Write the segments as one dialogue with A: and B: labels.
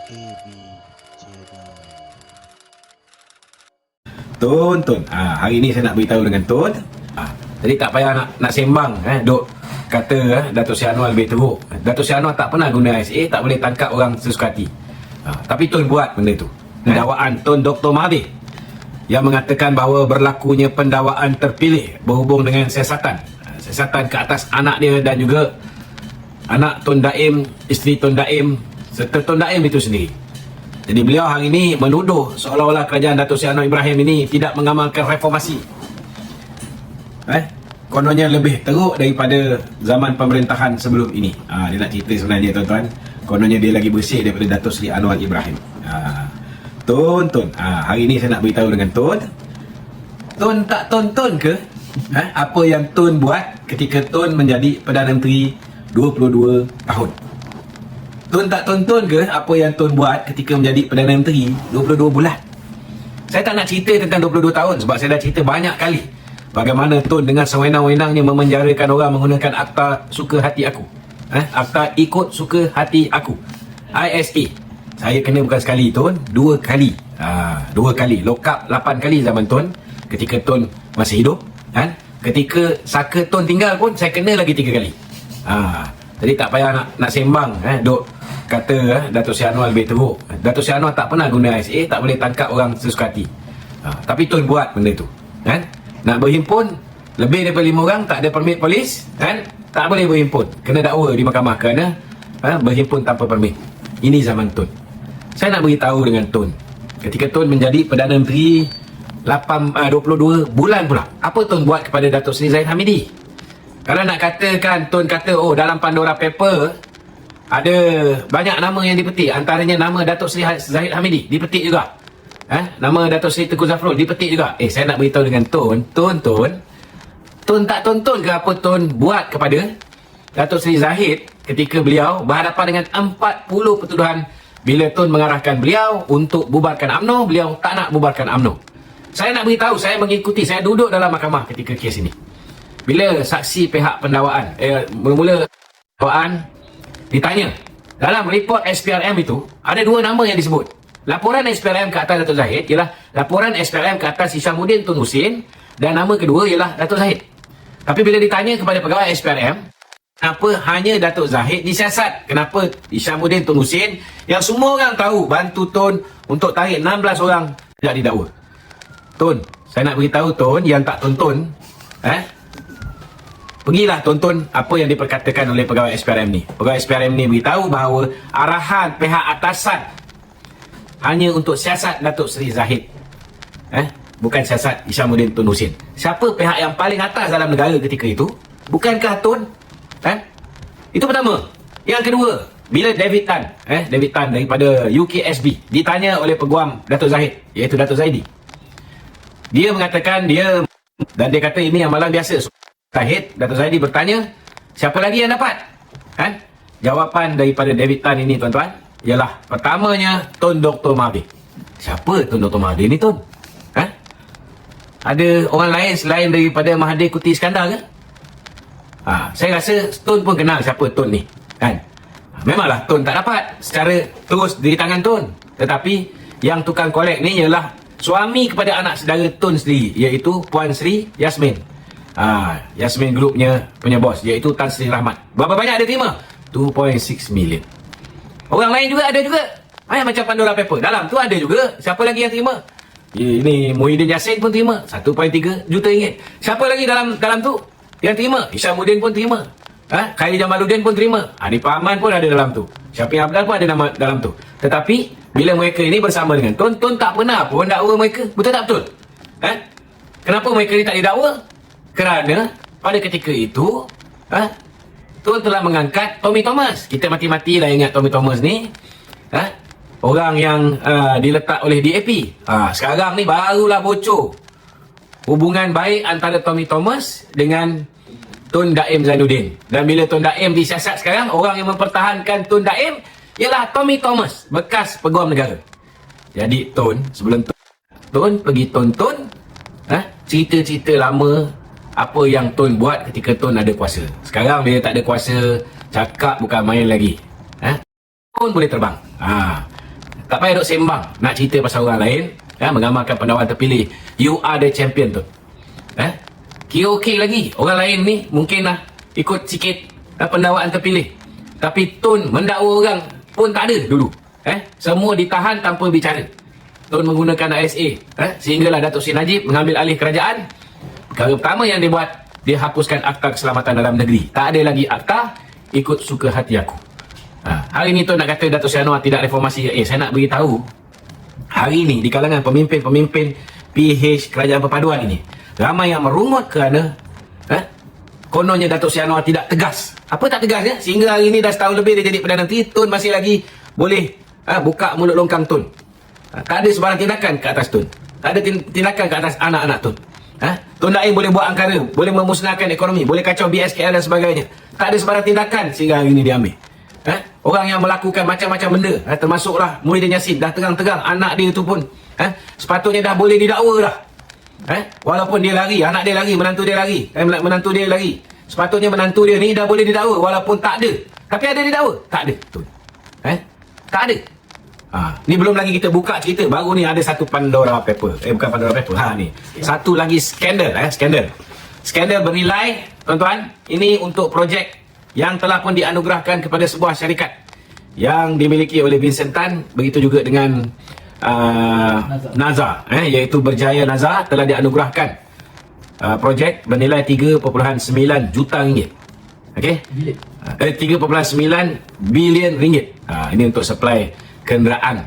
A: AB Channel.
B: Tun, hari ni saya nak beritahu dengan Tun. Jadi tak payah nak sembang, duk kata Datuk Seri Anwar lebih teruk. Datuk Seri Anwar tak pernah guna SA, tak boleh tangkap orang sesuka hati. Tapi Tun buat benda tu. Dakwaan Tun Dr. Mahathir yang mengatakan bahawa berlakunya pendakwaan terpilih berhubung dengan siasatan ke atas anak dia dan juga anak Tun Daim, isteri Tun Daim serta Tun Daim itu sendiri. Jadi beliau hari ini menuduh seolah-olah kerajaan Datuk Seri Anwar Ibrahim ini tidak mengamalkan reformasi. Kononnya lebih teruk daripada zaman pemerintahan sebelum ini. Dia nak cerita sebenarnya tuan-tuan. Kononnya dia lagi bersih daripada Datuk Seri Anwar Ibrahim. Tun, hari ini saya nak beritahu dengan Tun. Tun tak tonton ke apa yang Tun buat ketika Tun menjadi Perdana Menteri 22 tahun? Tun tak tonton ke apa yang Tun buat ketika menjadi Perdana Menteri 22 bulan? Saya tak nak cerita tentang 22 tahun sebab saya dah cerita banyak kali bagaimana Tun dengan sewenang-wenangnya memenjarakan orang menggunakan Akta Suka Hati Aku. Akta Ikut Suka Hati Aku, ISA. Saya kena bukan sekali Tun, dua kali. Dua kali, lock up 8 kali zaman Tun ketika Tun masih hidup. Ketika saka Tun tinggal pun saya kena lagi 3 kali. Jadi tak payah nak sembang, duk kata Datuk Seri Anwar lebih teruk. Datuk Seri Anwar tak pernah guna SA, tak boleh tangkap orang sesuka hati. Tapi Tun buat benda tu. Nak berhimpun lebih daripada 5 orang, tak ada permit polis, tak boleh berhimpun, kena dakwa di mahkamah kerana berhimpun tanpa permit. Ini zaman Tun. Saya nak beritahu dengan Tun, ketika Tun menjadi Perdana Menteri 22 bulan pula, apa Tun buat kepada Datuk Seri Zahid Hamidi? Kalau nak katakan Tun kata dalam Pandora Paper ada banyak nama yang dipetik, antaranya nama Datuk Seri Zahid Hamidi dipetik juga, nama Datuk Seri Tengku Zafrul dipetik juga. Saya nak beritahu dengan Tun tak tonton ke apa Tun buat kepada Datuk Seri Zahid ketika beliau berhadapan dengan 40 pertuduhan bila Tun mengarahkan beliau untuk bubarkan UMNO, beliau tak nak bubarkan UMNO. Saya nak beritahu, saya mengikuti, saya duduk dalam mahkamah ketika kes ini. Bila saksi pihak pendakwaan mula-mula dakwaan ditanya, dalam report SPRM itu ada 2 nama yang disebut. Laporan SPRM ke atas Datuk Zahid ialah laporan SPRM ke atas Hishamuddin Tun Hussein dan nama kedua ialah Datuk Zahid. Tapi bila ditanya kepada pegawai SPRM, kenapa hanya Datuk Zahid disiasat? Kenapa Hishamuddin Tun Hussein yang semua orang tahu bantu Tun untuk tarik 16 orang tidak didakwa? Tun, saya nak beritahu Tun yang tak tonton, pergilah tonton apa yang diperkatakan oleh pegawai SPRM ni. Pegawai SPRM ni beritahu bahawa arahan pihak atasan hanya untuk siasat Datuk Seri Zahid, bukan siasat Hishamuddin Tun Hussein. Siapa pihak yang paling atas dalam negara ketika itu? Bukankah Tun? Itu pertama. Yang kedua, bila David Tan daripada UKSB ditanya oleh peguam Datuk Zahid, iaitu Datuk Zaidi, dia mengatakan dia kata ini amalan biasa. Zahid, Datuk Zaidi bertanya, siapa lagi yang dapat? Jawapan daripada David Tan ini tuan-tuan ialah pertamanya Tun Dr. Mahathir. Siapa Tun Dr. Mahathir ni Tun? Ada orang lain selain daripada Mahathir Kuti Iskandar ke? Saya rasa Tun pun kenal siapa Tun ni, Memanglah Tun tak dapat secara terus di tangan Tun, tetapi yang tukang kolek ni ialah suami kepada anak saudara Tun sendiri, iaitu Puan Sri Yasmin. Yasmin Groupnya punya bos, iaitu Tan Sri Rahmat. Berapa banyak dia terima? 2.6 million. Orang lain juga ada juga. Macam Pandora Paper, dalam tu ada juga. Siapa lagi yang terima? Ini Muhyiddin Yassin pun terima 1.3 juta ringgit. Siapa lagi dalam tu yang terima? Hishamuddin pun terima. Khairi Jamaluddin pun terima. Hanifah Aman pun ada dalam tu. Syafiq Abdal pun ada nama dalam tu. Tetapi bila mereka ini bersama dengan Tun tak pernah pun dakwa mereka. Betul tak betul? Kenapa mereka ni tak didakwa? Kerana pada ketika itu Tun telah mengangkat Tommy Thomas. Kita mati-mati dah ingat Tommy Thomas ni, orang yang diletak oleh DAP. Sekarang ni barulah bocor hubungan baik antara Tommy Thomas dengan Tun Daim Zainuddin. Dan bila Tun Daim disiasat sekarang, orang yang mempertahankan Tun Daim ialah Tommy Thomas, bekas peguam negara. Jadi Tun, sebelum Tun pergi tonton cerita-cerita lama apa yang Tun buat ketika Tun ada kuasa. Sekarang bila tak ada kuasa, cakap bukan main lagi. Tun boleh terbang. Tak payah duk sembang nak cerita pasal orang lain, mengamalkan pendakwan terpilih. You are the champion tu. Kira okey lagi. Orang lain ni mungkin lah ikut sikit pendakwaan terpilih. Tapi Tun mendakwa orang pun tak ada dulu. Semua ditahan tanpa bicara. Tun menggunakan ASA. Sehinggalah Datuk Seri Najib mengambil alih kerajaan. Perkara pertama yang dia buat, dia hapuskan Akta Keselamatan Dalam Negeri. Tak ada lagi akta, ikut suka hati aku. Hari ni Tun nak kata Datuk Seri Anwar tidak reformasi. Saya nak beritahu, hari ni di kalangan pemimpin-pemimpin PH Kerajaan Perpaduan ini, ramai yang merungut kerana kononnya Datuk Seri Anwar tidak tegas. Apa tak tegas ya? Sehingga hari ni dah setahun lebih dia jadi Perdana Menteri, Tun masih lagi boleh buka mulut longkang Tun. Tak ada sebarang tindakan ke atas Tun. Tak ada tindakan ke atas anak-anak Tun. Tun Daim boleh buat angkara, boleh memusnahkan ekonomi, boleh kacau BSKL dan sebagainya. Tak ada sebarang tindakan sehingga hari ini diambil. Orang yang melakukan macam-macam benda, termasuklah Muhyiddin Yassin, dah tegang-tegang anak dia tu pun sepatutnya dah boleh didakwa dah. Walaupun dia lari, anak dia lari, menantu dia lari, menantu dia lari. Sepatutnya menantu dia ni dah boleh didakwa walaupun tak ada. Tapi ada didakwa? Tak ada. Tun. Tak ada. Ni belum lagi kita buka cerita. Baru ni ada satu Pandora Paper. Bukan Pandora Paper. Ni. Satu lagi skandal. Skandal bernilai, tuan-tuan. Ini untuk projek yang telah pun dianugerahkan kepada sebuah syarikat yang dimiliki oleh Vincent Tan. Begitu juga dengan Naza. Iaitu Berjaya Naza telah dianugerahkan projek bernilai 3.9 juta ringgit. Okey? 3.9 bilion ringgit. Ini untuk supply kenderaan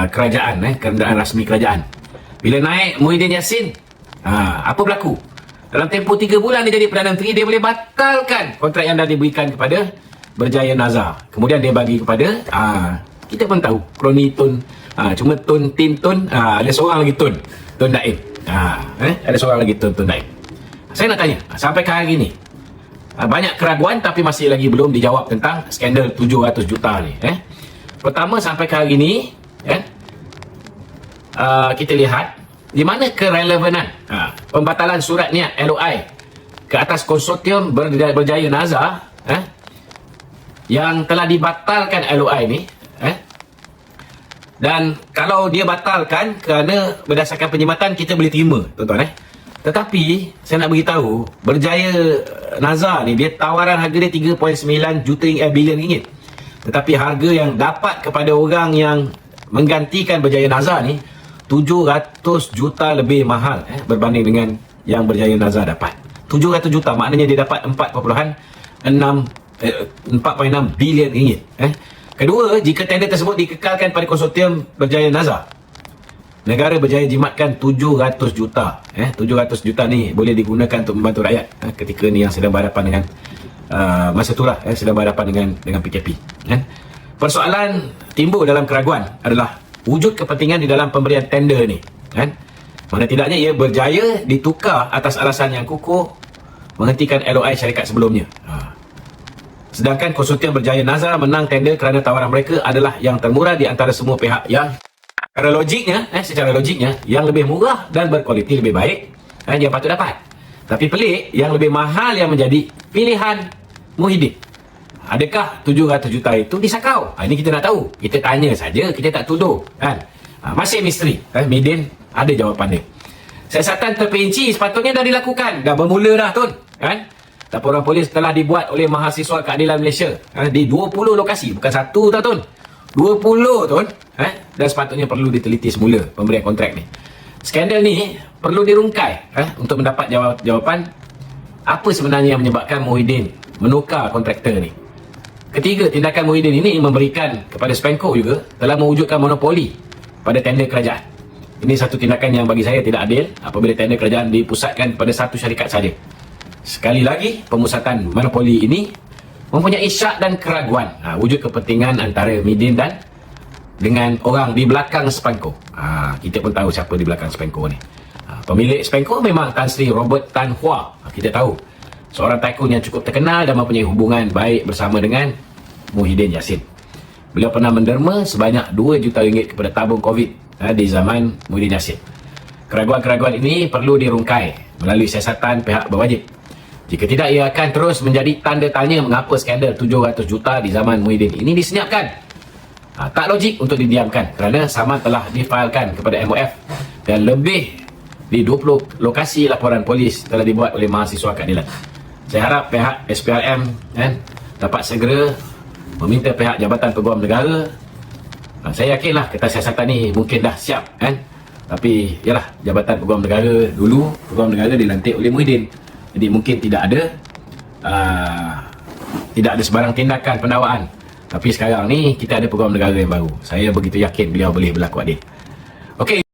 B: kerajaan, kenderaan rasmi kerajaan. Bila naik Muhyiddin Yassin, apa berlaku? Dalam tempoh 3 bulan dia jadi Perdana Menteri, dia boleh batalkan kontrak yang dah diberikan kepada Berjaya Naza. Kemudian dia bagi kepada kita pun tahu kroni Tun, cuma Tun Tin Tun, ada seorang lagi Tun Daim. Ada seorang lagi Tun Daim. Saya nak tanya, sampai ke hari ni banyak keraguan tapi masih lagi belum dijawab tentang skandal 700 juta ni. Pertama, sampai ke hari ni kita lihat di mana kerelevanan pembatalan surat niat LOI ke atas konsortium Berjaya Naza yang telah dibatalkan LOI ni. Dan kalau dia batalkan kerana berdasarkan penyematan, kita boleh terima, tuan-tuan. Tetapi saya nak beritahu, Berjaya Naza ni dia tawaran harga dia 3.9 juta bilion ringgit. Tetapi harga yang dapat kepada orang yang menggantikan Berjaya Naza ni 700 juta lebih mahal berbanding dengan yang Berjaya Naza dapat. 700 juta maknanya dia dapat 4.6 bilion ringgit. Kedua, jika tender tersebut dikekalkan pada konsortium Berjaya Naza, negara berjaya jimatkan 700 juta. 700 juta ni boleh digunakan untuk membantu rakyat ketika ni yang sedang berhadapan dengan masa itulah sedang berhadapan dengan PKP. Persoalan timbul dalam keraguan adalah wujud kepentingan di dalam pemberian tender ni. Mana tidaknya ia berjaya ditukar atas alasan yang kukuh menghentikan LOI syarikat sebelumnya. Sedangkan konsortium Berjaya Naza menang tender kerana tawaran mereka adalah yang termurah di antara semua pihak yang secara logiknya yang lebih murah dan berkualiti lebih baik yang patut dapat. Tapi pelik, yang lebih mahal yang menjadi pilihan Muhyiddin. Adakah 700 juta itu disakau? Ini kita nak tahu. Kita tanya saja, kita tak tuduh. Masih misteri. Muhyiddin ada jawapan dia. Siasatan terperinci sepatutnya dah dilakukan. Dah bermula dah, Tun. Laporan polis telah dibuat oleh Mahasiswa Keadilan Malaysia di 20 lokasi. Bukan satu, Tun. 20, Tun. Dan sepatutnya perlu diteliti semula pemberian kontrak ni. Skandal ni perlu dirungkai untuk mendapat jawapan apa sebenarnya yang menyebabkan Muhyiddin menukar kontraktor ni. Ketiga, tindakan Muhyiddin ini memberikan kepada Spenco juga telah mewujudkan monopoli pada tender kerajaan. Ini satu tindakan yang bagi saya tidak adil apabila tender kerajaan dipusatkan pada satu syarikat saja. Sekali lagi, pemusatan monopoli ini mempunyai syak dan keraguan wujud kepentingan antara Muhyiddin dan dengan orang di belakang Spenco. Kita pun tahu siapa di belakang Spenco ni. Pemilik Spenco memang Tan Sri Robert Tan Hua. Kita tahu seorang tycoon yang cukup terkenal dan mempunyai hubungan baik bersama dengan Muhyiddin Yassin. Beliau pernah menderma sebanyak 2 juta ringgit kepada tabung COVID di zaman Muhyiddin Yassin. Keraguan-keraguan ini perlu dirungkai melalui siasatan pihak berwajib. Jika tidak, ia akan terus menjadi tanda tanya mengapa skandal 700 juta di zaman Muhyiddin ini disenyapkan. Tak logik untuk didiamkan kerana saman telah difailkan kepada MOF dan lebih di 20 lokasi laporan polis telah dibuat oleh mahasiswa keadilan. Saya harap pihak SPRM dapat segera meminta pihak Jabatan Peguam Negara. Saya yakinlah kertas siasatan ni mungkin dah siap tapi yalah, Jabatan Peguam Negara dulu, Peguam Negara dilantik oleh Muhyiddin, jadi mungkin tidak ada sebarang tindakan pendakwaan. Tapi sekarang ni kita ada Peguam Negara yang baru. Saya begitu yakin beliau boleh berlaku adil. Okey.